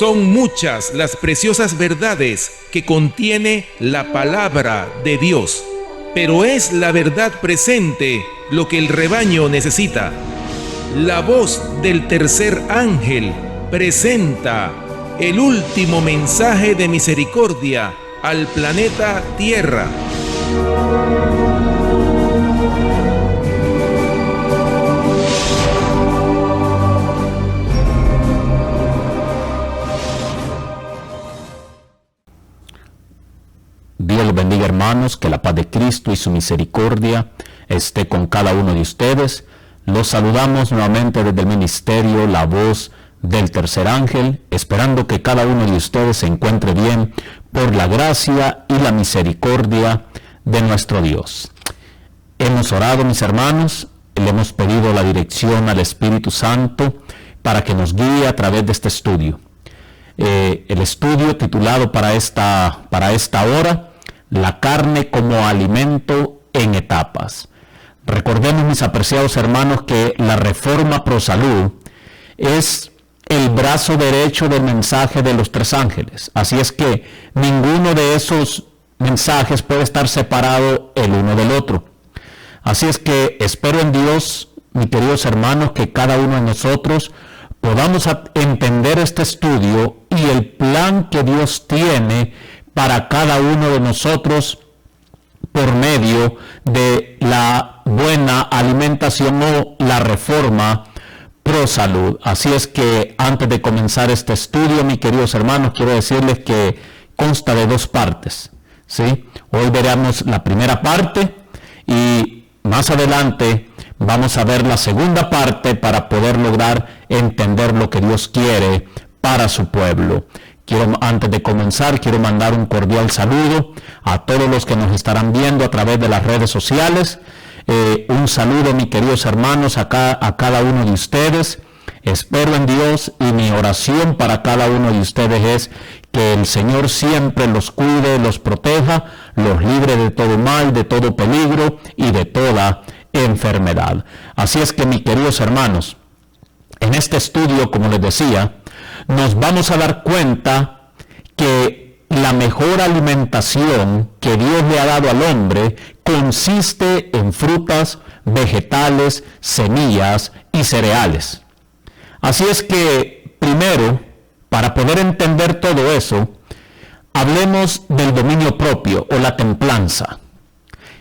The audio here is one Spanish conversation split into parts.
Son muchas las preciosas verdades que contiene la palabra de Dios, pero es la verdad presente lo que el rebaño necesita. La voz del tercer ángel presenta el último mensaje de misericordia al planeta Tierra. Dios los bendiga, hermanos, que la paz de Cristo y su misericordia esté con cada uno de ustedes. Los saludamos nuevamente desde el ministerio La Voz del Tercer Ángel, esperando que cada uno de ustedes se encuentre bien por la gracia y la misericordia de nuestro Dios. Hemos orado, mis hermanos, le hemos pedido la dirección al Espíritu Santo para que nos guíe a través de este estudio. El estudio titulado para esta hora, La carne como alimento en etapas. Recordemos, mis apreciados hermanos, que la Reforma Pro Salud es el brazo derecho del mensaje de los tres ángeles. Así es que ninguno de esos mensajes puede estar separado el uno del otro. Así es que espero en Dios, mis queridos hermanos, que cada uno de nosotros podamos entender este estudio y el plan que Dios tiene para cada uno de nosotros por medio de la buena alimentación o la Reforma Pro Salud. Así es que antes de comenzar este estudio, mis queridos hermanos, quiero decirles que consta de dos partes, ¿sí? Hoy veremos la primera parte y más adelante vamos a ver la segunda parte para poder lograr entender lo que Dios quiere para su pueblo. Antes de comenzar, quiero mandar un cordial saludo a todos los que nos estarán viendo a través de las redes sociales. Un saludo, mis queridos hermanos, a cada uno de ustedes. Espero en Dios y mi oración para cada uno de ustedes es que el Señor siempre los cuide, los proteja, los libre de todo mal, de todo peligro y de toda enfermedad. Así es que, mis queridos hermanos, en este estudio, como les decía, nos vamos a dar cuenta que la mejor alimentación que Dios le ha dado al hombre consiste en frutas, vegetales, semillas y cereales. Así es que, primero, para poder entender todo eso, hablemos del dominio propio o la templanza.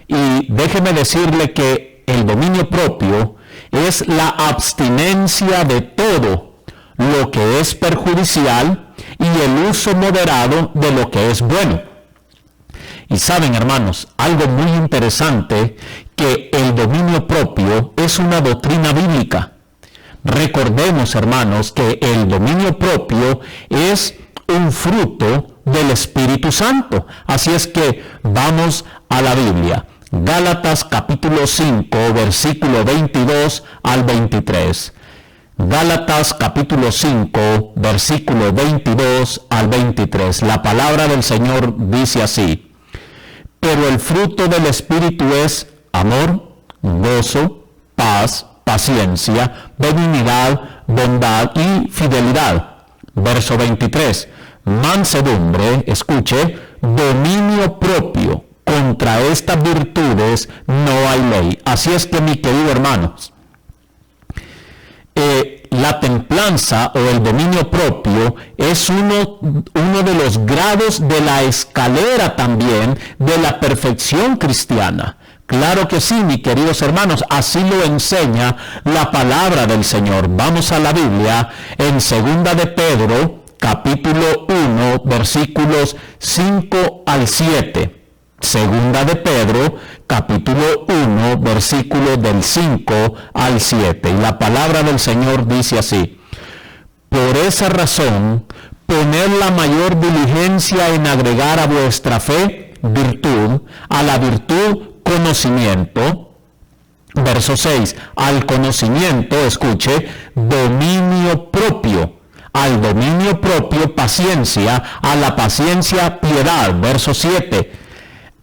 Y déjeme decirle que el dominio propio es la abstinencia de todo lo que es perjudicial y el uso moderado de lo que es bueno. Y saben, hermanos, algo muy interesante, que el dominio propio es una doctrina bíblica. Recordemos, hermanos, que el dominio propio es un fruto del Espíritu Santo. Así es que vamos a la Biblia. Gálatas capítulo 5, versículo 22 al 23. Gálatas capítulo 5, versículo 22 al 23. La palabra del Señor dice así: pero el fruto del Espíritu es amor, gozo, paz, paciencia, benignidad, bondad y fidelidad. Verso 23. Mansedumbre, escuche, dominio propio. Contra estas virtudes no hay ley. Así es que, mis queridos hermanos, la templanza o el dominio propio es uno de los grados de la escalera también de la perfección cristiana. Claro que sí, mis queridos hermanos, así lo enseña la palabra del Señor. Vamos a la Biblia en 2 de Pedro, capítulo 1, versículos 5 al 7. Segunda de Pedro, capítulo 1, versículos del 5 al 7. Y la palabra del Señor dice así: por esa razón, poned la mayor diligencia en agregar a vuestra fe virtud, a la virtud conocimiento. Verso 6, al conocimiento, escuche, dominio propio. Al dominio propio, paciencia, a la paciencia, piedad. Verso 7,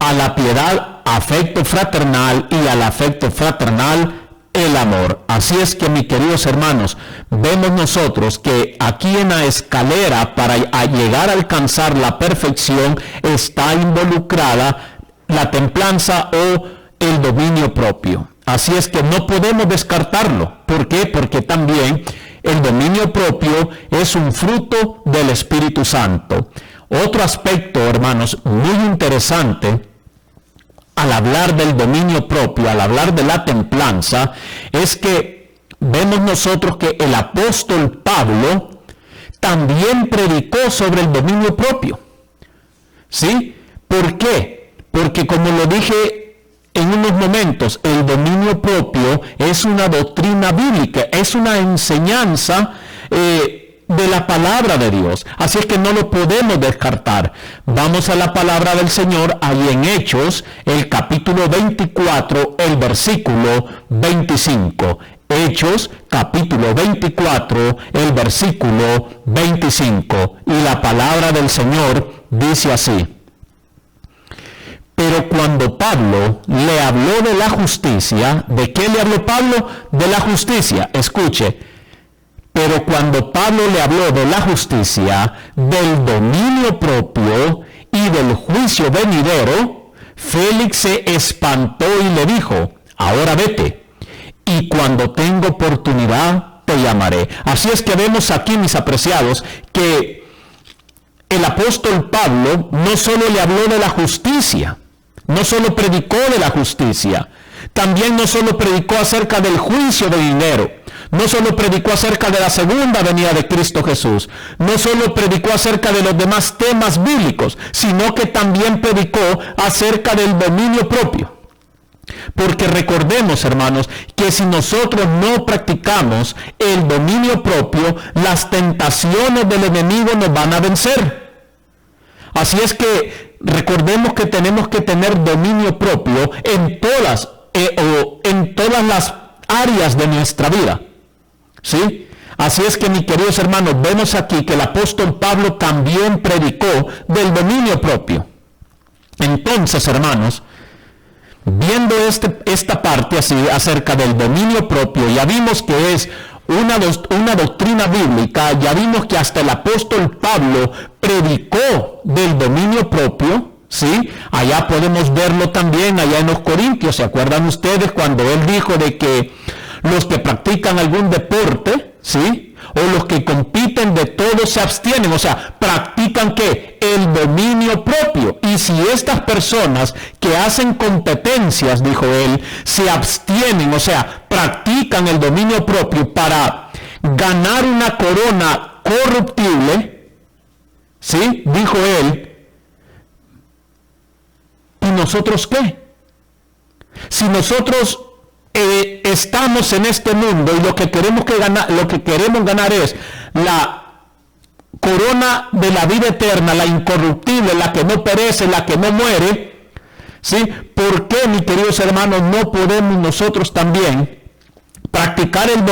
a la piedad, afecto fraternal, y al afecto fraternal, el amor. Así es que, mis queridos hermanos, vemos nosotros que aquí en la escalera para llegar a alcanzar la perfección está involucrada la templanza o el dominio propio. Así es que no podemos descartarlo. ¿Por qué? Porque también el dominio propio es un fruto del Espíritu Santo. Otro aspecto, hermanos, muy interesante al hablar del dominio propio, al hablar de la templanza, es que vemos nosotros que el apóstol Pablo también predicó sobre el dominio propio. ¿Sí? ¿Por qué? Porque, como lo dije en unos momentos, el dominio propio es una doctrina bíblica, es una enseñanza de la palabra de Dios. Así es que no lo podemos descartar. Vamos a la palabra del Señor ahí en Hechos, el capítulo 24, el versículo 25. Hechos, capítulo 24, el versículo 25. Y la palabra del Señor dice así: pero cuando Pablo le habló de la justicia, ¿de qué le habló Pablo? De la justicia. Escuche. Pero cuando Pablo le habló de la justicia, del dominio propio y del juicio venidero, Félix se espantó y le dijo: ahora vete, y cuando tenga oportunidad te llamaré. Así es que vemos aquí, mis apreciados, que el apóstol Pablo no solo le habló de la justicia, no solo predicó de la justicia, también no solo predicó acerca del juicio venidero, no solo predicó acerca de la segunda venida de Cristo Jesús, no solo predicó acerca de los demás temas bíblicos, sino que también predicó acerca del dominio propio. Porque recordemos, hermanos, que si nosotros no practicamos el dominio propio, las tentaciones del enemigo nos van a vencer. Así es que recordemos que tenemos que tener dominio propio en todas las áreas de nuestra vida. ¿Sí? Así es que, mis queridos hermanos, vemos aquí que el apóstol Pablo también predicó del dominio propio. Entonces, hermanos, viendo esta parte así acerca del dominio propio, ya vimos que es una doctrina bíblica, ya vimos que hasta el apóstol Pablo predicó del dominio propio, ¿sí? Allá podemos verlo también, allá en los Corintios. ¿Se acuerdan ustedes cuando él dijo de que los que practican algún deporte, ¿sí?, o los que compiten de todo se abstienen? O sea, practican ¿qué? El dominio propio. Y si estas personas que hacen competencias, dijo él, se abstienen, o sea, practican el dominio propio para ganar una corona corruptible, ¿sí?, dijo él, ¿y nosotros qué? Si nosotros estamos en este mundo y lo que queremos ganar es la corona de la vida eterna, la incorruptible, la que no perece, la que no muere, ¿sí? ¿Por qué, mis queridos hermanos, no podemos nosotros también practicar el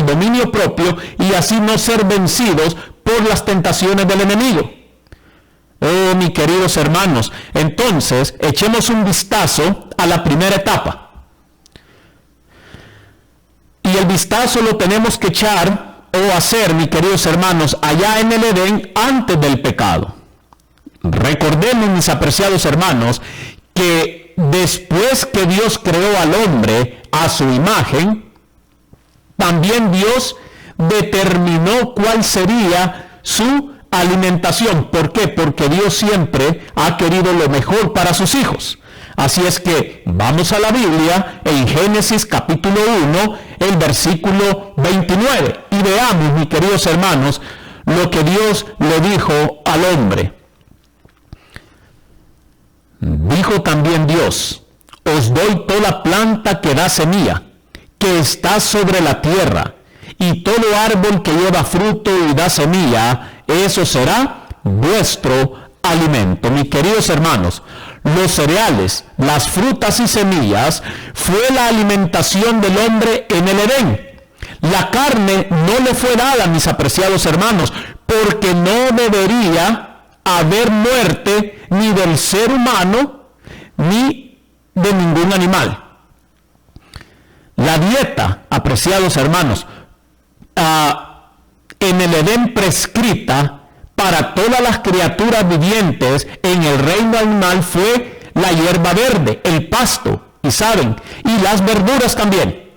dominio propio y así no ser vencidos por las tentaciones del enemigo? Oh, mis queridos hermanos, entonces echemos un vistazo a la primera etapa. Y el vistazo lo tenemos que echar o hacer, mis queridos hermanos, allá en el Edén antes del pecado. Recordemos, mis apreciados hermanos, que después que Dios creó al hombre a su imagen, también Dios determinó cuál sería su alimentación. ¿Por qué? Porque Dios siempre ha querido lo mejor para sus hijos. Así es que vamos a la Biblia en Génesis capítulo 1, el versículo 29. Y veamos, mis queridos hermanos, lo que Dios le dijo al hombre. Dijo también Dios: os doy toda planta que da semilla, que está sobre la tierra, y todo árbol que lleva fruto y da semilla, eso será vuestro alimento. Mis queridos hermanos, los cereales, las frutas y semillas fue la alimentación del hombre en el Edén. La carne no le fue dada, mis apreciados hermanos, porque no debería haber muerte ni del ser humano ni de ningún animal. La dieta, apreciados hermanos, en el Edén prescrita para todas las criaturas vivientes en el reino animal fue la hierba verde, el pasto, y saben, y las verduras también.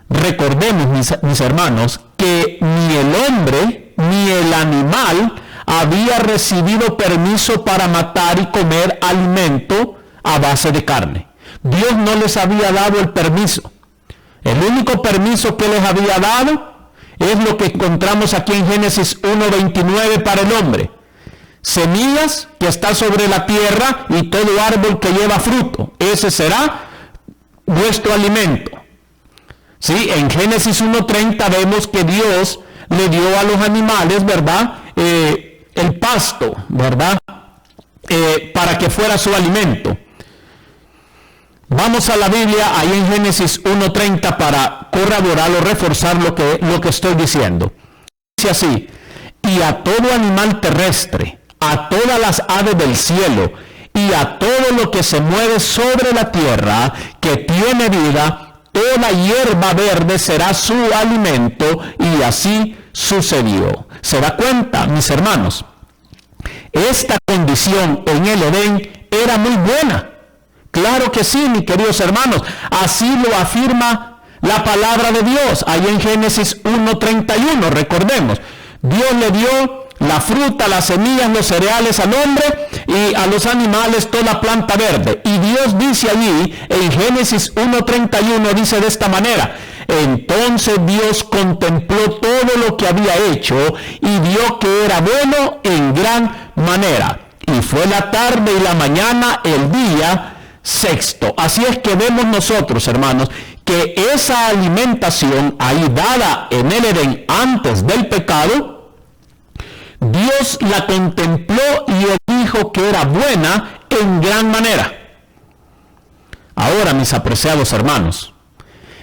Recordemos, mis hermanos, que ni el hombre ni el animal había recibido permiso para matar y comer alimento a base de carne. Dios no les había dado el permiso. El único permiso que les había dado es lo que encontramos aquí en Génesis 1:29 para el hombre. Semillas que está sobre la tierra y todo árbol que lleva fruto. Ese será vuestro alimento. Sí, en Génesis 1:30 vemos que Dios le dio a los animales, ¿verdad? El pasto, ¿verdad? Para que fuera su alimento. Vamos a la Biblia, ahí en Génesis 1:30 para corroborar o reforzar lo que estoy diciendo. Dice así: y a todo animal terrestre, a todas las aves del cielo, y a todo lo que se mueve sobre la tierra, que tiene vida, toda hierba verde será su alimento, y así sucedió. ¿Se da cuenta, mis hermanos? Esta condición en el Edén era muy buena. Claro que sí, mis queridos hermanos. Así lo afirma la palabra de Dios. Ahí en Génesis 1:31, recordemos. Dios le dio la fruta, las semillas, los cereales al hombre y a los animales toda planta verde. Y Dios dice allí, en Génesis 1:31, dice de esta manera: entonces Dios contempló todo lo que había hecho y vio que era bueno en gran manera. Y fue la tarde y la mañana el día sexto. Así es que vemos nosotros, hermanos, que esa alimentación ahí dada en el Edén antes del pecado, Dios la contempló y él dijo que era buena en gran manera. Ahora, mis apreciados hermanos,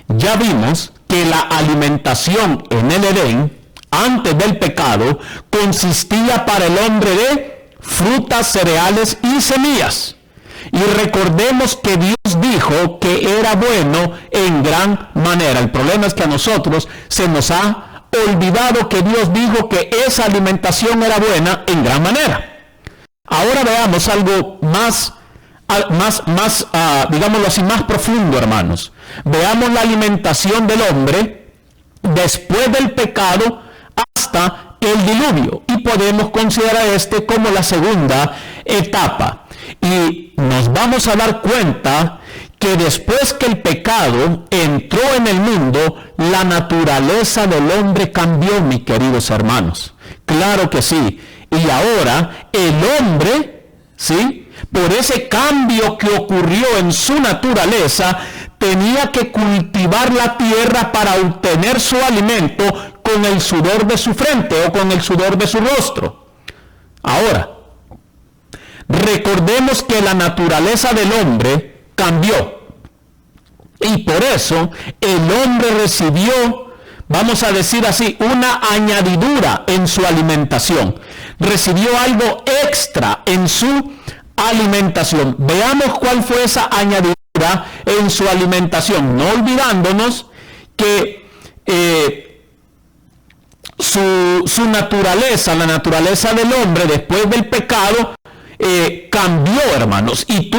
ya vimos que la alimentación en el Edén antes del pecado consistía para el hombre de frutas, cereales y semillas. Y recordemos que Dios dijo que era bueno en gran manera. El problema es que a nosotros se nos ha olvidado que Dios dijo que esa alimentación era buena en gran manera. Ahora veamos algo más, digámoslo así, más profundo, hermanos. Veamos la alimentación del hombre después del pecado hasta el diluvio. Y podemos considerar este como la segunda etapa. Y nos vamos a dar cuenta que después que el pecado entró en el mundo, la naturaleza del hombre cambió, mis queridos hermanos. Claro que sí. Y ahora el hombre, ¿sí?, por ese cambio que ocurrió en su naturaleza, tenía que cultivar la tierra para obtener su alimento con el sudor de su frente o con el sudor de su rostro. Ahora, recordemos que la naturaleza del hombre cambió. Y por eso el hombre recibió, vamos a decir así, una añadidura en su alimentación. Recibió algo extra en su alimentación. Veamos cuál fue esa añadidura en su alimentación, no olvidándonos que su naturaleza, la naturaleza del hombre después del pecado, cambió, hermanos, y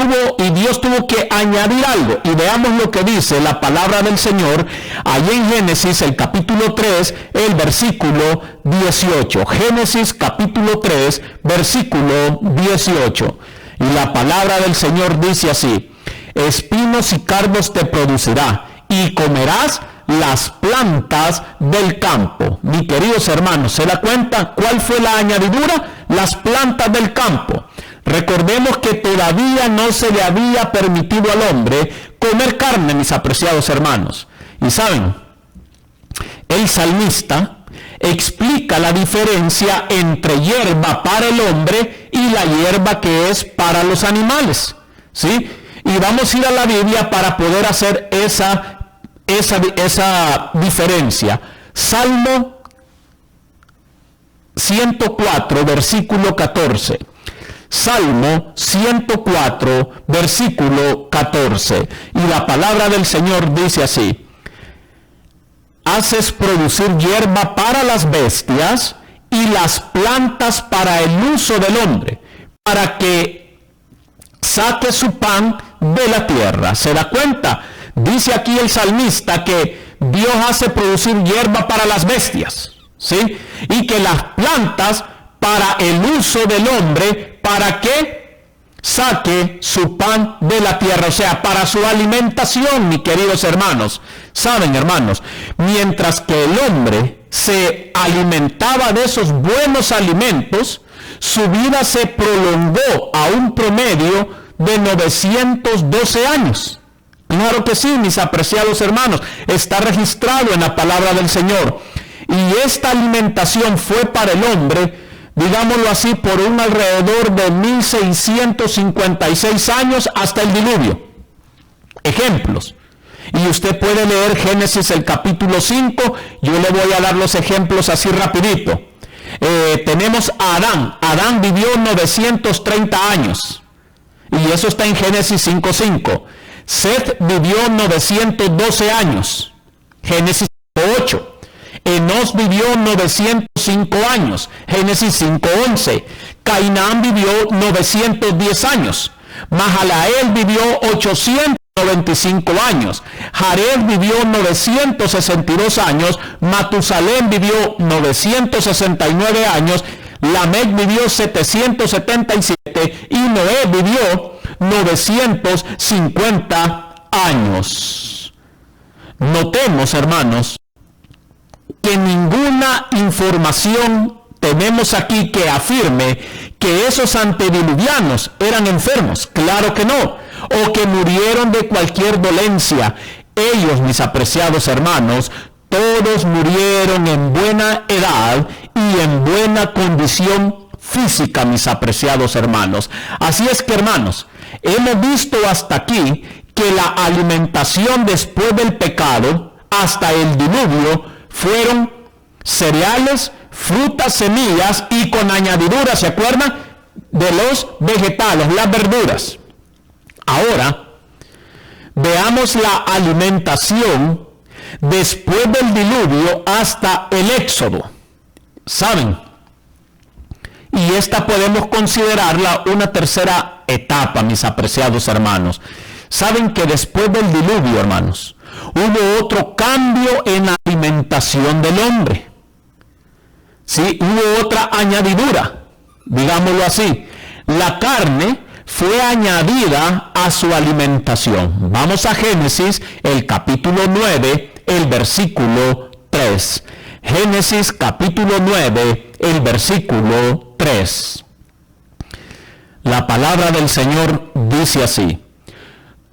Dios tuvo que añadir algo. Y veamos lo que dice la palabra del Señor allí en Génesis, el capítulo 3, el versículo 18. Génesis capítulo 3, versículo 18. Y la palabra del Señor dice así: espinos y cardos te producirá, y comerás las plantas del campo. Mis queridos hermanos, ¿se da cuenta cuál fue la añadidura? Las plantas del campo. Recordemos que todavía no se le había permitido al hombre comer carne, mis apreciados hermanos. Y saben, el salmista explica la diferencia entre hierba para el hombre y la hierba que es para los animales, ¿sí? Y vamos a ir a la Biblia para poder hacer esa diferencia. Salmo 104, versículo 14. Salmo 104, versículo 14. Y la palabra del Señor dice así: haces producir hierba para las bestias y las plantas para el uso del hombre, para que saque su pan de la tierra. ¿Se da cuenta? Dice aquí el salmista que Dios hace producir hierba para las bestias, ¿sí? Y que las plantas para el uso del hombre, para que saque su pan de la tierra, o sea, para su alimentación, mis queridos hermanos. Saben, hermanos, mientras que el hombre se alimentaba de esos buenos alimentos, su vida se prolongó a un promedio de 912 años. Claro que sí, mis apreciados hermanos, está registrado en la palabra del Señor. Y esta alimentación fue para el hombre, digámoslo así, por un alrededor de 1656 años hasta el diluvio. Ejemplos. Y usted puede leer Génesis el capítulo 5, yo le voy a dar los ejemplos así rapidito. Tenemos a Adán. Adán vivió 930 años. Y eso está en Génesis 5:5. Seth vivió 912 años. Génesis 8. Enos vivió 905 años. Génesis 5:11. Cainán vivió 910 años. Mahalael vivió 895 años. Jared vivió 962 años. Matusalén vivió 969 años. Lamec vivió 777 y Noé vivió 950 años. Notemos, hermanos, que ninguna información tenemos aquí que afirme que esos antediluvianos eran enfermos. Claro que no. O que murieron de cualquier dolencia. Ellos, mis apreciados hermanos, todos murieron en buena edad y en buena condición física, mis apreciados hermanos. Así es que, hermanos, hemos visto hasta aquí que la alimentación después del pecado, hasta el diluvio, fueron cereales, frutas, semillas y con añadiduras, ¿se acuerdan? De los vegetales, las verduras. Ahora, veamos la alimentación después del diluvio hasta el éxodo. ¿Saben? Y esta podemos considerarla una tercera etapa, mis apreciados hermanos. Saben que después del diluvio, hermanos, hubo otro cambio en la alimentación del hombre. Sí, hubo otra añadidura, digámoslo así. La carne fue añadida a su alimentación. Vamos a Génesis, el capítulo 9, el versículo 3. Génesis capítulo 9, el versículo 3. La palabra del Señor dice así: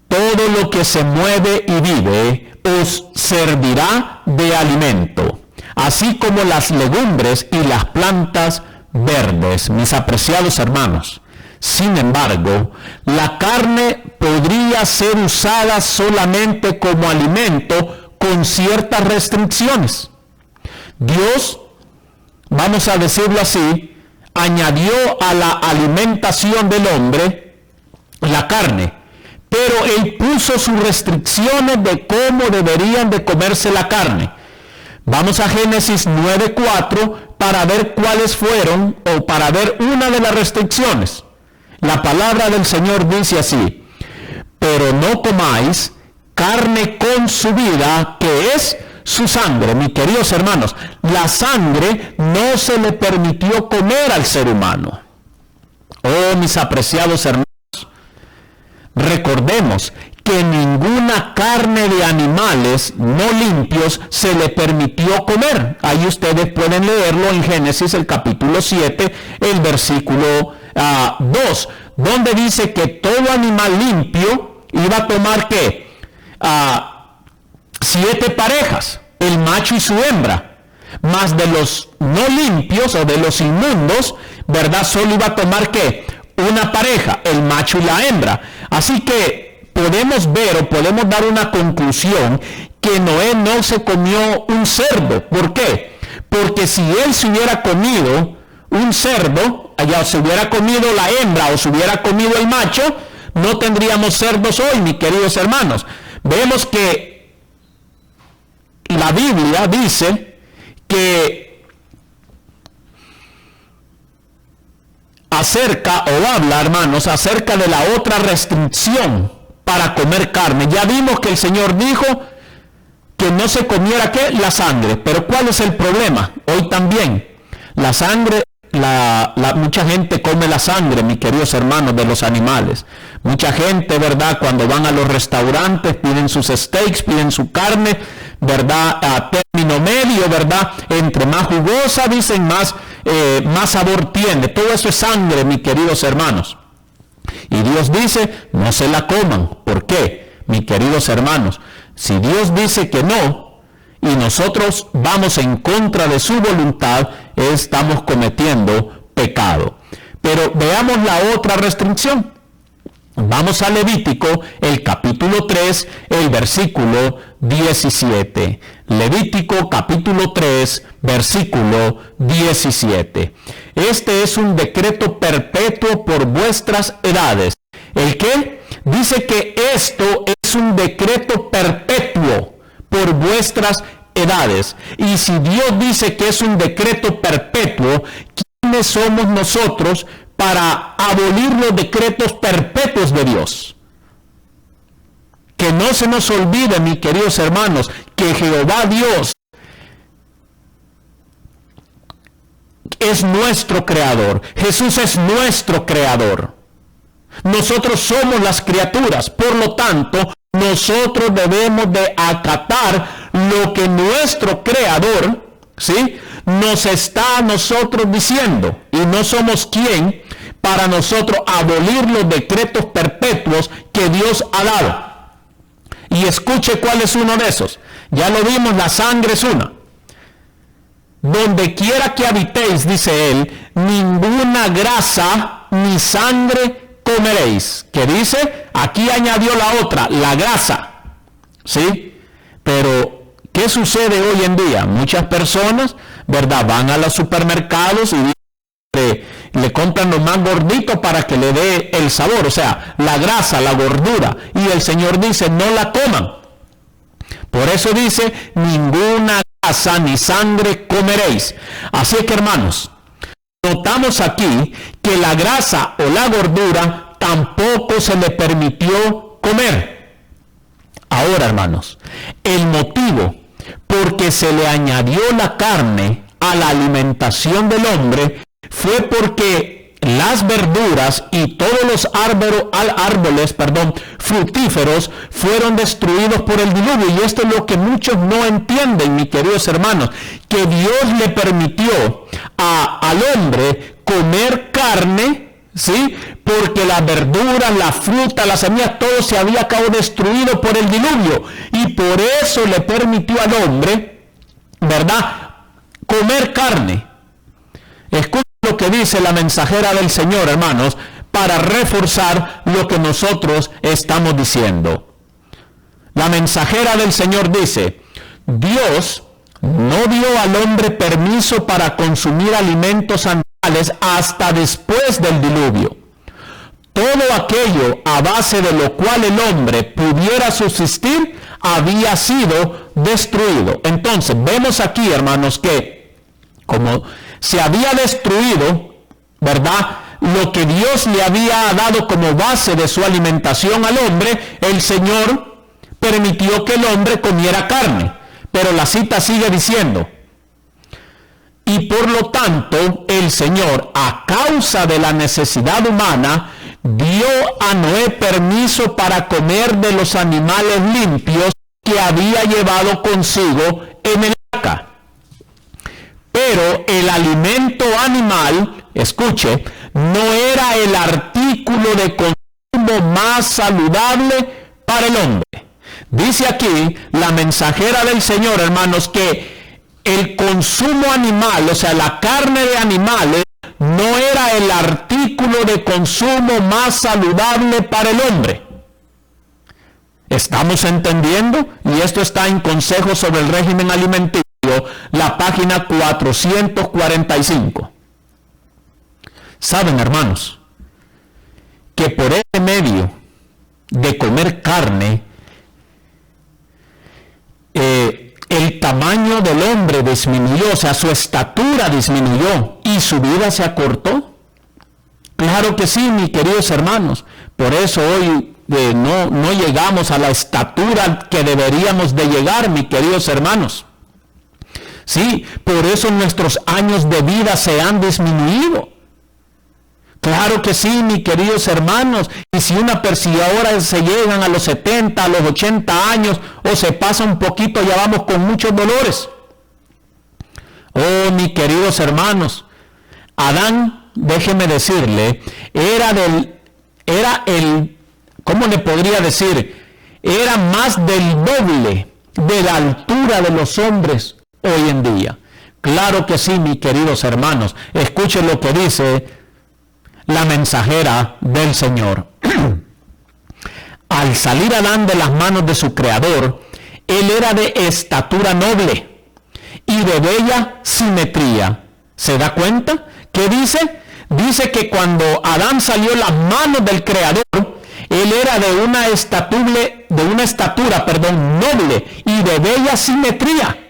todo lo que se mueve y vive os servirá de alimento, así como las legumbres y las plantas verdes. Mis apreciados hermanos, sin embargo, la carne podría ser usada solamente como alimento con ciertas restricciones. Dios, vamos a decirlo así, añadió a la alimentación del hombre la carne, pero Él puso sus restricciones de cómo deberían de comerse la carne. Vamos a Génesis 9:4 para ver cuáles fueron, o para ver una de las restricciones. La palabra del Señor dice así: pero no comáis carne con su vida, que es su sangre. Mis queridos hermanos, la sangre no se le permitió comer al ser humano. Oh, mis apreciados hermanos, recordemos que ninguna carne de animales no limpios se le permitió comer. Ahí ustedes pueden leerlo en Génesis, el capítulo 7, el versículo 2, donde dice que todo animal limpio iba a tomar ¿qué? 7 parejas, el macho y su hembra, más de los no limpios o de los inmundos, ¿verdad? Solo iba a tomar ¿qué? Una pareja, el macho y la hembra. Así que podemos ver o podemos dar una conclusión que Noé no se comió un cerdo. ¿Por qué? Porque si él se hubiera comido un cerdo, ya se hubiera comido la hembra o se hubiera comido el macho, no tendríamos cerdos hoy, mis queridos hermanos. Vemos que la Biblia dice que habla, hermanos, acerca de la otra restricción para comer carne. Ya vimos que el Señor dijo que no se comiera, ¿qué? La sangre. Pero ¿cuál es el problema? Hoy también, la sangre, mucha gente come la sangre, mis queridos hermanos, de los animales. Mucha gente, ¿verdad?, cuando van a los restaurantes, piden sus steaks, piden su carne, ¿verdad?, a término medio, ¿verdad?, entre más jugosa, dicen, más sabor tiene. Todo eso es sangre, mis queridos hermanos. Y Dios dice, no se la coman. ¿Por qué, mis queridos hermanos? Si Dios dice que no, y nosotros vamos en contra de su voluntad, estamos cometiendo pecado. Pero veamos la otra restricción. Vamos a Levítico, el capítulo 3, el versículo 17. Levítico capítulo 3, versículo 17. Este es un decreto perpetuo por vuestras edades. ¿El qué? Dice que esto es un decreto perpetuo por vuestras edades. Y si Dios dice que es un decreto perpetuo, ¿quiénes somos nosotros para abolir los decretos perpetuos de Dios? Que no se nos olvide, mis queridos hermanos, que Jehová Dios es nuestro creador. Jesús es nuestro creador. Nosotros somos las criaturas, por lo tanto, nosotros debemos de acatar lo que nuestro creador, ¿sí?, nos está a nosotros diciendo, y no somos quien para nosotros abolir los decretos perpetuos que Dios ha dado. Y escuche cuál es uno de esos. Ya lo vimos, la sangre es una. Donde quiera que habitéis, dice él, ninguna grasa ni sangre comeréis. ¿Qué dice? Aquí añadió la otra, la grasa. ¿Sí? Pero, ¿qué sucede hoy en día? Muchas personas, ¿verdad?, van a los supermercados y le compran lo más gordito para que le dé el sabor, o sea, la grasa, la gordura. Y el Señor dice, no la coman. Por eso dice, ninguna grasa ni sangre comeréis. Así que, hermanos, notamos aquí que la grasa o la gordura tampoco se le permitió comer. Ahora, hermanos, el motivo por que se le añadió la carne a la alimentación del hombre fue porque las verduras y todos los árboles fructíferos fueron destruidos por el diluvio. Y esto es lo que muchos no entienden, mis queridos hermanos, que Dios le permitió al hombre comer carne, ¿sí?, porque las verduras, la fruta, las semillas, todo se había acabado destruido por el diluvio. Y por eso le permitió al hombre, ¿verdad?, comer carne. Escuchen lo que dice la mensajera del Señor, hermanos, para reforzar lo que nosotros estamos diciendo. La mensajera del Señor dice, Dios no dio al hombre permiso para consumir alimentos animales hasta después del diluvio. Todo aquello a base de lo cual el hombre pudiera subsistir había sido destruido. Entonces, vemos aquí, hermanos, que como se había destruido, ¿verdad?, lo que Dios le había dado como base de su alimentación al hombre, el Señor permitió que el hombre comiera carne. Pero la cita sigue diciendo, y por lo tanto el Señor, a causa de la necesidad humana, dio a Noé permiso para comer de los animales limpios que había llevado consigo en el arca. Pero el alimento animal, escuche, no era el artículo de consumo más saludable para el hombre. Dice aquí la mensajera del Señor, hermanos, que el consumo animal, o sea, la carne de animales, no era el artículo de consumo más saludable para el hombre. ¿Estamos entendiendo? Y esto está en Consejos sobre el régimen alimenticio, la página 445. Saben, hermanos, que por ese medio de comer carne, el tamaño del hombre disminuyó, o sea, su estatura disminuyó y su vida se acortó. Claro que sí, mis queridos hermanos. Por eso hoy no llegamos a la estatura que deberíamos de llegar, mis queridos hermanos. Sí, por eso nuestros años de vida se han disminuido. Claro que sí, mis queridos hermanos. Y si ahora se llegan a los 70, a los 80 años, o se pasa un poquito, ya vamos con muchos dolores. Oh, mis queridos hermanos, Adán, déjeme decirle, ¿cómo le podría decir? Era más del doble de la altura de los hombres hoy en día. Claro que sí, mis queridos hermanos. Escuchen lo que dice la mensajera del Señor. Al salir Adán de las manos de su Creador, él era de estatura noble y de bella simetría. ¿Se da cuenta? ¿Qué dice? Dice que cuando Adán salió de las manos del Creador, él era de una estatura noble y de bella simetría.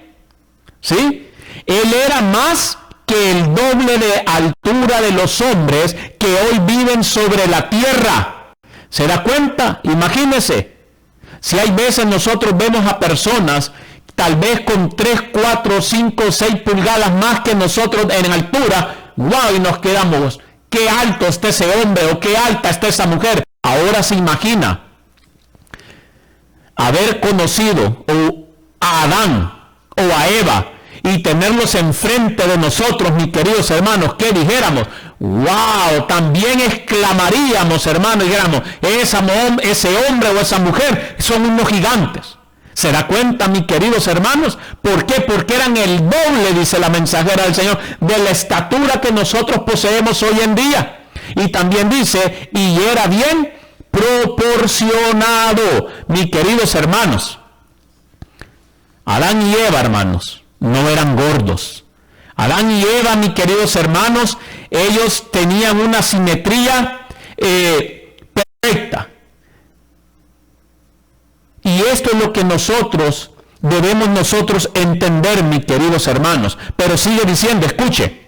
¿Sí? Él era más que el doble de altura de los hombres que hoy viven sobre la tierra. ¿Se da cuenta? Imagínese. Si hay veces nosotros vemos a personas tal vez con 3, 4, 5, 6 pulgadas más que nosotros en altura, wow, y nos quedamos, qué alto está ese hombre o qué alta está esa mujer. Ahora se imagina haber conocido a Adán o a Eva y tenerlos enfrente de nosotros, mis queridos hermanos, ¿qué dijéramos? ¡Wow! También exclamaríamos, hermanos, dijéramos, ese hombre o esa mujer son unos gigantes. ¿Se da cuenta, mis queridos hermanos? ¿Por qué? Porque eran el doble, dice la mensajera del Señor, de la estatura que nosotros poseemos hoy en día. Y también dice, y era bien proporcionado, mis queridos hermanos. Adán y Eva, hermanos, no eran gordos. Adán y Eva, mis queridos hermanos, ellos tenían una simetría perfecta. Y esto es lo que debemos nosotros entender, mis queridos hermanos. Pero sigue diciendo, escuche,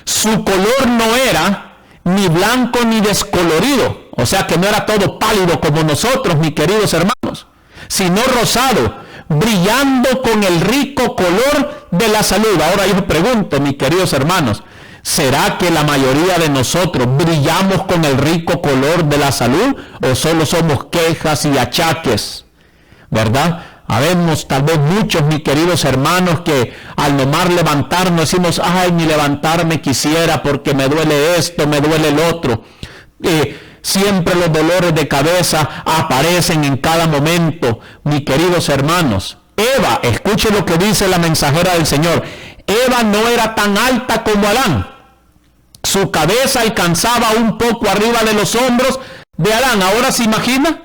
su color no era ni blanco ni descolorido, o sea que no era todo pálido como nosotros, mis queridos hermanos, sino rosado, brillando con el rico color de la salud. Ahora yo pregunto, mis queridos hermanos, ¿será que la mayoría de nosotros brillamos con el rico color de la salud o solo somos quejas y achaques? ¿Verdad? Habemos tal vez muchos, mis queridos hermanos, que al nomás levantarnos decimos, ay, ni levantarme quisiera porque me duele esto, me duele el otro. Siempre los dolores de cabeza aparecen en cada momento, mis queridos hermanos. Eva, escuche lo que dice la mensajera del Señor. Eva no era tan alta como Adán. Su cabeza alcanzaba un poco arriba de los hombros de Adán. Ahora se imagina.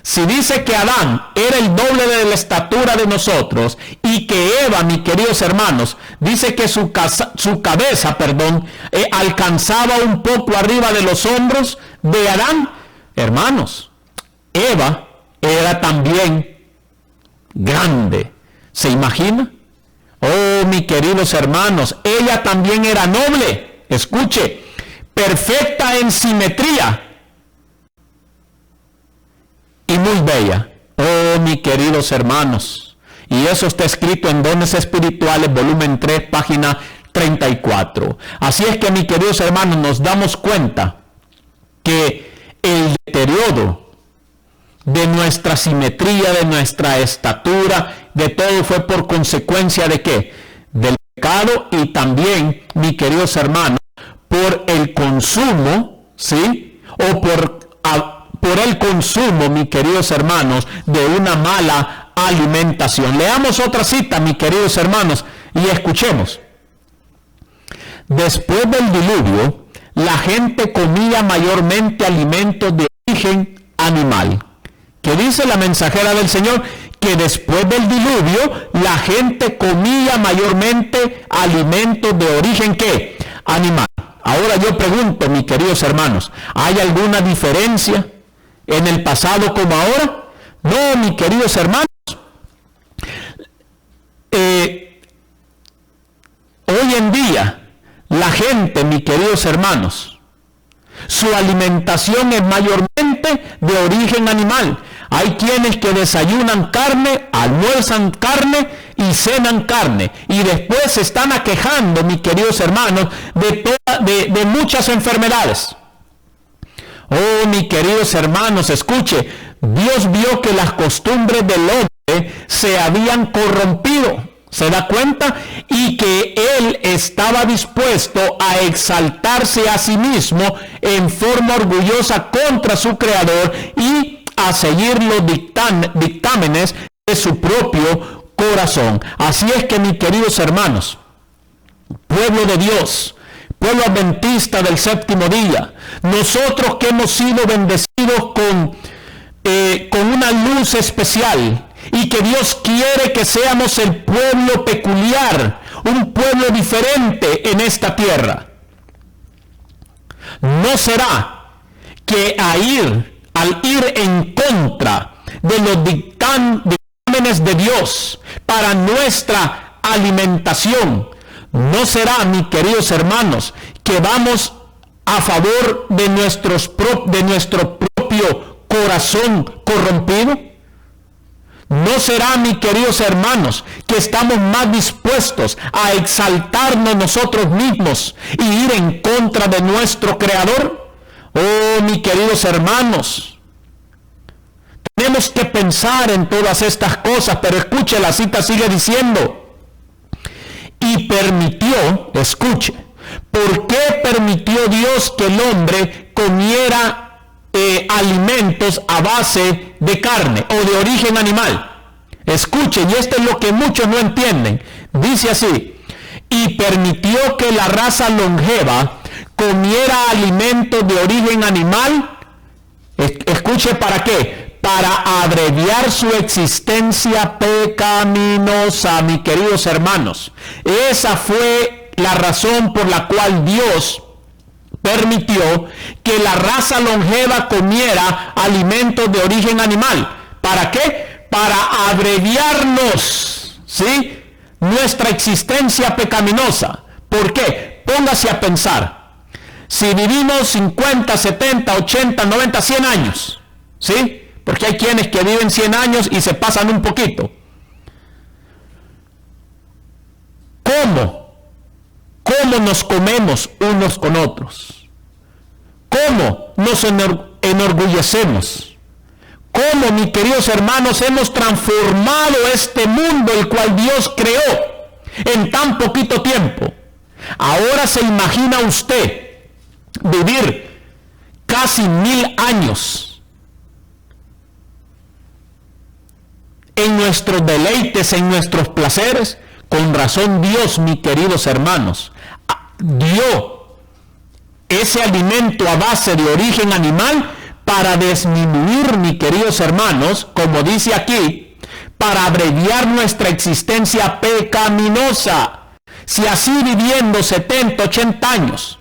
Si dice que Adán era el doble de la estatura de nosotros y que Eva, mis queridos hermanos, dice que su cabeza alcanzaba un poco arriba de los hombros de Adán, hermanos, Eva era también grande. ¿Se imagina? Oh, mis queridos hermanos, ella también era noble. Escuche, perfecta en simetría y muy bella. Oh, mis queridos hermanos, y eso está escrito en Dones Espirituales, volumen 3, página 34. Así es que, mis queridos hermanos, nos damos cuenta que el deterioro de nuestra simetría, de nuestra estatura, de todo fue por consecuencia de ¿qué? Del pecado y también, mis queridos hermanos, por el consumo, ¿sí? O por el consumo, mis queridos hermanos, de una mala alimentación. Leamos otra cita, mis queridos hermanos, y escuchemos. Después del diluvio, la gente comía mayormente alimentos de origen animal. ¿Qué dice la mensajera del Señor? Que después del diluvio, la gente comía mayormente alimentos de origen ¿qué? Animal. Ahora yo pregunto, mis queridos hermanos, ¿hay alguna diferencia en el pasado como ahora? No, mis queridos hermanos. Hoy en día, la gente, mis queridos hermanos, su alimentación es mayormente de origen animal. Hay quienes que desayunan carne, almuerzan carne y cenan carne. Y después se están aquejando, mis queridos hermanos, de muchas enfermedades. Oh, mis queridos hermanos, escuche. Dios vio que las costumbres del hombre se habían corrompido. ¿Se da cuenta? Y que él estaba dispuesto a exaltarse a sí mismo en forma orgullosa contra su creador y a seguir los dictámenes de su propio corazón. Así es que, mis queridos hermanos, pueblo de Dios, pueblo adventista del séptimo día, nosotros que hemos sido bendecidos con una luz especial, y que Dios quiere que seamos el pueblo peculiar, un pueblo diferente en esta tierra. No será que al ir en contra de los dictámenes de Dios para nuestra alimentación, no será, mis queridos hermanos, que vamos a favor de nuestro propio corazón corrompido. ¿No será, mis queridos hermanos, que estamos más dispuestos a exaltarnos nosotros mismos y ir en contra de nuestro Creador? Oh, mis queridos hermanos, tenemos que pensar en todas estas cosas, pero escuche, la cita sigue diciendo, y permitió, escuche, ¿por qué permitió Dios que el hombre comiera alimentos a base de carne o de origen animal? Escuchen, y esto es lo que muchos no entienden. Dice así, y permitió que la raza longeva comiera alimentos de origen animal. Escuche, ¿para qué? Para abreviar su existencia pecaminosa, mis queridos hermanos. Esa fue la razón por la cual Dios permitió que la raza longeva comiera alimentos de origen animal. ¿Para qué? Para abreviarnos, ¿sí?, nuestra existencia pecaminosa. ¿Por qué? Póngase a pensar. Si vivimos 50, 70, 80, 90, 100 años, ¿sí? Porque hay quienes que viven 100 años y se pasan un poquito. ¿Cómo nos comemos unos con otros? ¿Cómo nos enorgullecemos? ¿Cómo, mis queridos hermanos, hemos transformado este mundo el cual Dios creó en tan poquito tiempo? Ahora se imagina usted vivir casi 1000 años en nuestros deleites, en nuestros placeres. Con razón Dios, mis queridos hermanos, dio ese alimento a base de origen animal para disminuir, mis queridos hermanos, como dice aquí, para abreviar nuestra existencia pecaminosa. Si así viviendo 70, 80 años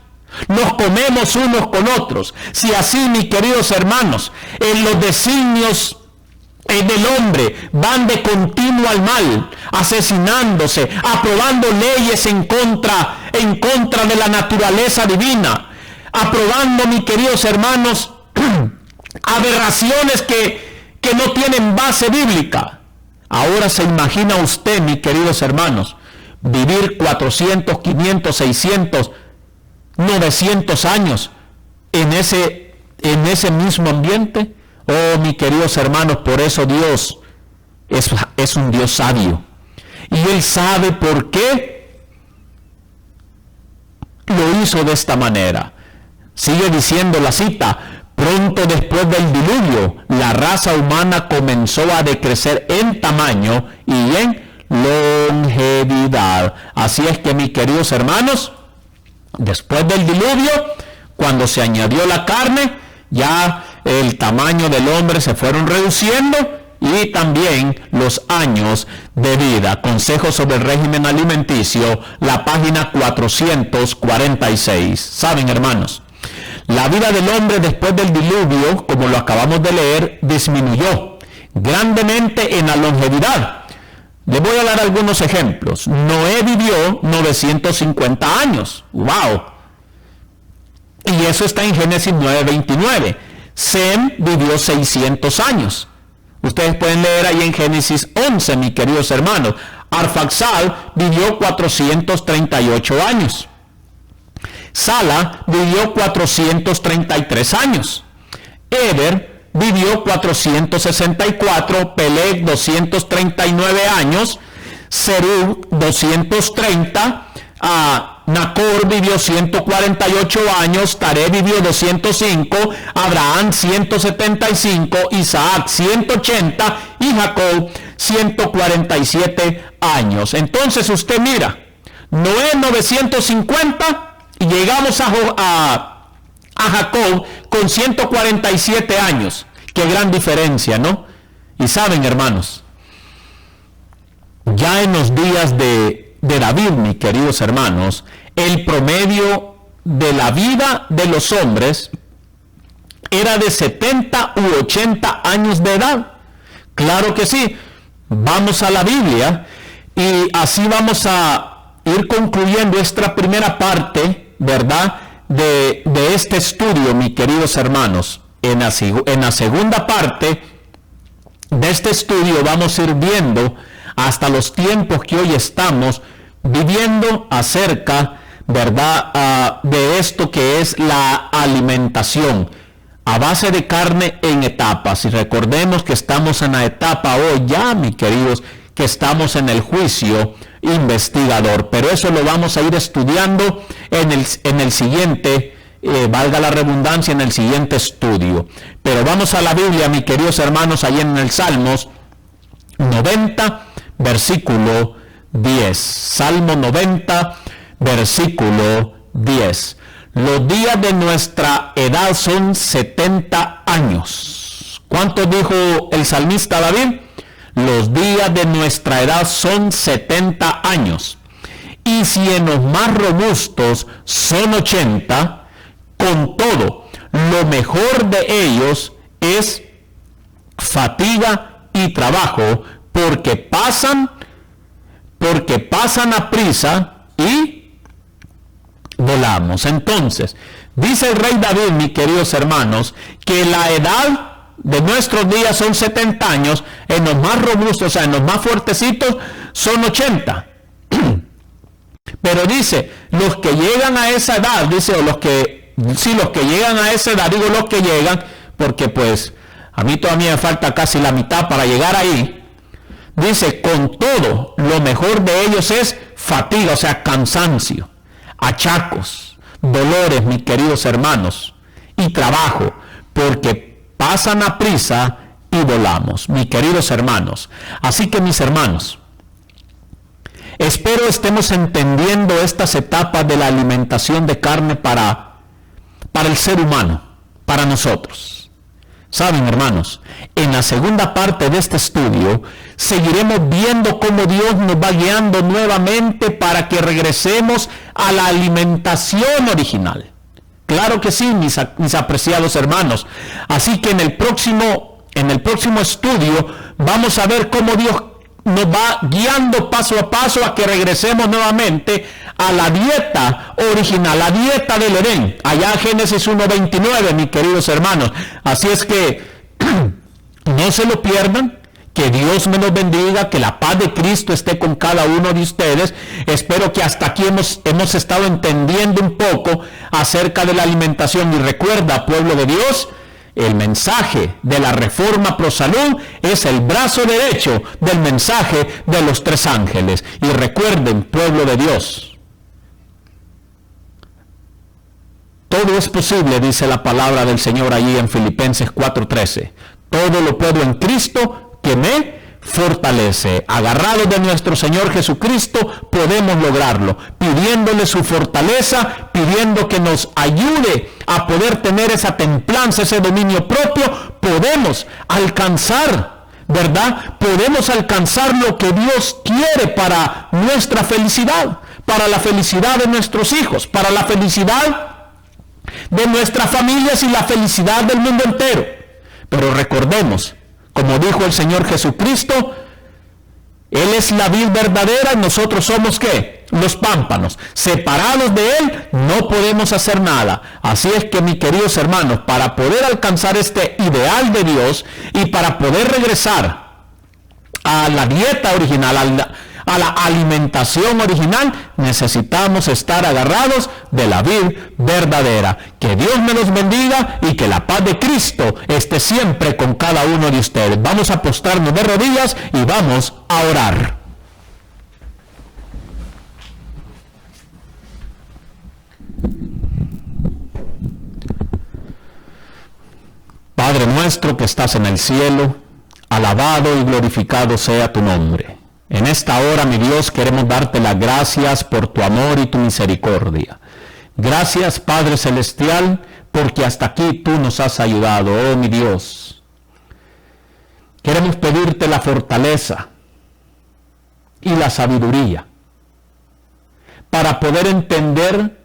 nos comemos unos con otros, si así, mis queridos hermanos, en los designios del hombre van de continuo al mal, asesinándose, aprobando leyes en contra de la naturaleza divina, aprobando, mis queridos hermanos, aberraciones que no tienen base bíblica. Ahora se imagina usted, mis queridos hermanos, vivir 400, 500, 600, 900 años en ese mismo ambiente. Oh, mis queridos hermanos, por eso Dios es un Dios sabio. Y Él sabe por qué lo hizo de esta manera. Sigue diciendo la cita, pronto después del diluvio, la raza humana comenzó a decrecer en tamaño y en longevidad. Así es que, mis queridos hermanos, después del diluvio, cuando se añadió la carne, ya el tamaño del hombre se fueron reduciendo y también los años de vida. Consejos sobre el régimen alimenticio, la página 446. Saben, hermanos, la vida del hombre después del diluvio, como lo acabamos de leer, disminuyó grandemente en la longevidad. Les voy a dar algunos ejemplos. Noé vivió 950 años. ¡Wow! Y eso está en Génesis 9:29. Sem vivió 600 años. Ustedes pueden leer ahí en Génesis 11, mis queridos hermanos. Arfaxad vivió 438 años. Sala vivió 433 años. Eber vivió 464, Peleg 239 años, Serug 230, Nacor vivió 148 años, Taré vivió 205, Abraham 175, Isaac 180 y Jacob 147 años. Entonces usted mira, Noé 950 y llegamos a Jacob con 147 años. Qué gran diferencia, ¿no? Y saben, hermanos, ya en los días de David, mis queridos hermanos, el promedio de la vida de los hombres era de 70 u 80 años de edad. Claro que sí. Vamos a la Biblia y así vamos a ir concluyendo esta primera parte, ¿verdad?, de este estudio, mis queridos hermanos. En la segunda parte de este estudio vamos a ir viendo hasta los tiempos que hoy estamos viviendo acerca, ¿verdad?, de esto que es la alimentación a base de carne en etapas. Y recordemos que estamos en la etapa hoy ya, mis queridos, que estamos en el juicio investigador. Pero eso lo vamos a ir estudiando en el siguiente, valga la redundancia, en el siguiente estudio. Pero vamos a la Biblia, mis queridos hermanos, ahí en el Salmos 90, versículo 10. Salmo 90, versículo 10. Los días de nuestra edad son 70 años. ¿Cuánto dijo el salmista David? Los días de nuestra edad son 70 años. Y si en los más robustos son 80, con todo, lo mejor de ellos es fatiga y trabajo, porque pasan a prisa y volamos. Entonces, dice el rey David, mis queridos hermanos, que la edad de nuestros días son 70 años, en los más robustos, o sea, en los más fuertecitos, son 80. Pero dice, los que llegan a esa edad, dice, o los que llegan a esa edad, digo los que llegan, porque pues a mí todavía me falta casi la mitad para llegar ahí. Dice, con todo, lo mejor de ellos es fatiga, o sea, cansancio, achacos, dolores, mis queridos hermanos, y trabajo, porque pasan a prisa y volamos, mis queridos hermanos. Así que, mis hermanos, espero estemos entendiendo estas etapas de la alimentación de carne para el ser humano, para nosotros. Saben, hermanos, en la segunda parte de este estudio seguiremos viendo cómo Dios nos va guiando nuevamente para que regresemos a la alimentación original. Claro que sí, mis apreciados hermanos. Así que en el próximo estudio vamos a ver cómo Dios nos va guiando paso a paso a que regresemos nuevamente a la dieta original, la dieta del Edén, allá Génesis 1:29, mis queridos hermanos. Así es que no se lo pierdan, que Dios me los bendiga, que la paz de Cristo esté con cada uno de ustedes. Espero que hasta aquí hemos estado entendiendo un poco acerca de la alimentación. Y recuerda, pueblo de Dios, el mensaje de la Reforma Pro Salud es el brazo derecho del mensaje de los tres ángeles. Y recuerden, pueblo de Dios, todo es posible, dice la palabra del Señor allí en Filipenses 4:13. Todo lo puedo en Cristo que me fortalece. Agarrados de nuestro Señor Jesucristo podemos lograrlo, pidiéndole su fortaleza, pidiendo que nos ayude a poder tener esa templanza, ese dominio propio. Podemos alcanzar, ¿verdad?, podemos alcanzar lo que Dios quiere para nuestra felicidad, para la felicidad de nuestros hijos, para la felicidad de nuestras familias y la felicidad del mundo entero. Pero recordemos, como dijo el Señor Jesucristo, Él es la vid verdadera y nosotros somos, ¿qué?, los pámpanos. Separados de Él no podemos hacer nada. Así es que, mis queridos hermanos, para poder alcanzar este ideal de Dios y para poder regresar a la dieta original, a la alimentación original, necesitamos estar agarrados de la vid verdadera. Que Dios me los bendiga y que la paz de Cristo esté siempre con cada uno de ustedes. Vamos a postrarnos de rodillas y vamos a orar. Padre nuestro que estás en el cielo, alabado y glorificado sea tu nombre. En esta hora, mi Dios, queremos darte las gracias por tu amor y tu misericordia. Gracias, Padre Celestial, porque hasta aquí tú nos has ayudado, oh mi Dios. Queremos pedirte la fortaleza y la sabiduría para poder entender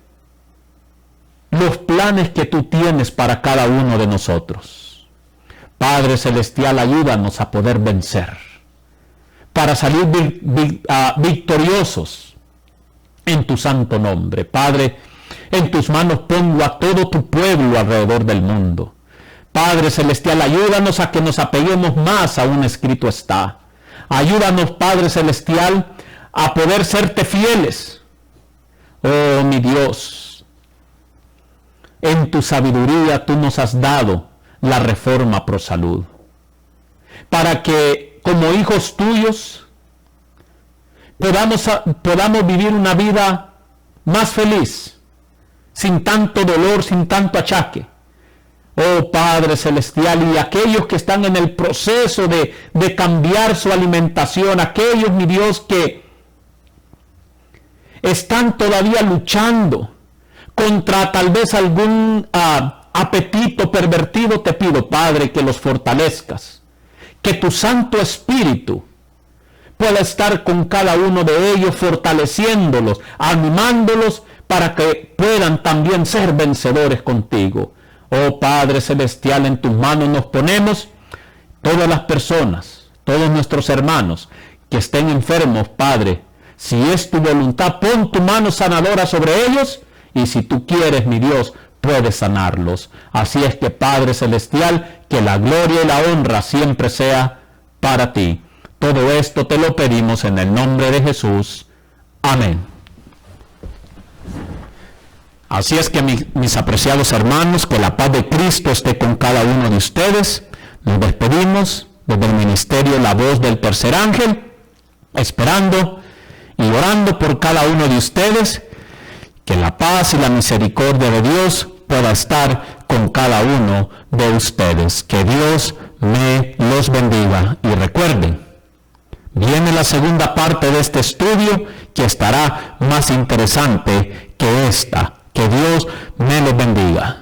los planes que tú tienes para cada uno de nosotros. Padre Celestial, ayúdanos a poder vencer, para salir victoriosos en tu santo nombre. Padre, en tus manos pongo a todo tu pueblo alrededor del mundo. Padre Celestial, ayúdanos a que nos apeguemos más a un escrito está. Ayúdanos, Padre Celestial, a poder serte fieles. Oh, mi Dios, en tu sabiduría tú nos has dado la reforma pro salud, para que como hijos tuyos podamos vivir una vida más feliz, sin tanto dolor, sin tanto achaque. Oh Padre Celestial, y aquellos que están en el proceso de cambiar su alimentación, aquellos, mi Dios, que están todavía luchando contra tal vez algún apetito pervertido, te pido, Padre, que los fortalezcas, que tu Santo Espíritu pueda estar con cada uno de ellos, fortaleciéndolos, animándolos para que puedan también ser vencedores contigo. Oh Padre Celestial, en tus manos nos ponemos todas las personas, todos nuestros hermanos que estén enfermos, Padre. Si es tu voluntad, pon tu mano sanadora sobre ellos, y si tú quieres, mi Dios, puedes sanarlos. Así es que, Padre Celestial, que la gloria y la honra siempre sea para ti. Todo esto te lo pedimos en el nombre de Jesús. Amén. Así es que, mis apreciados hermanos, que la paz de Cristo esté con cada uno de ustedes. Nos despedimos desde el ministerio La Voz del Tercer Ángel, esperando y orando por cada uno de ustedes, que la paz y la misericordia de Dios pueda estar con cada uno de ustedes. Que Dios me los bendiga. Y recuerden, viene la segunda parte de este estudio que estará más interesante que esta. Que Dios me los bendiga.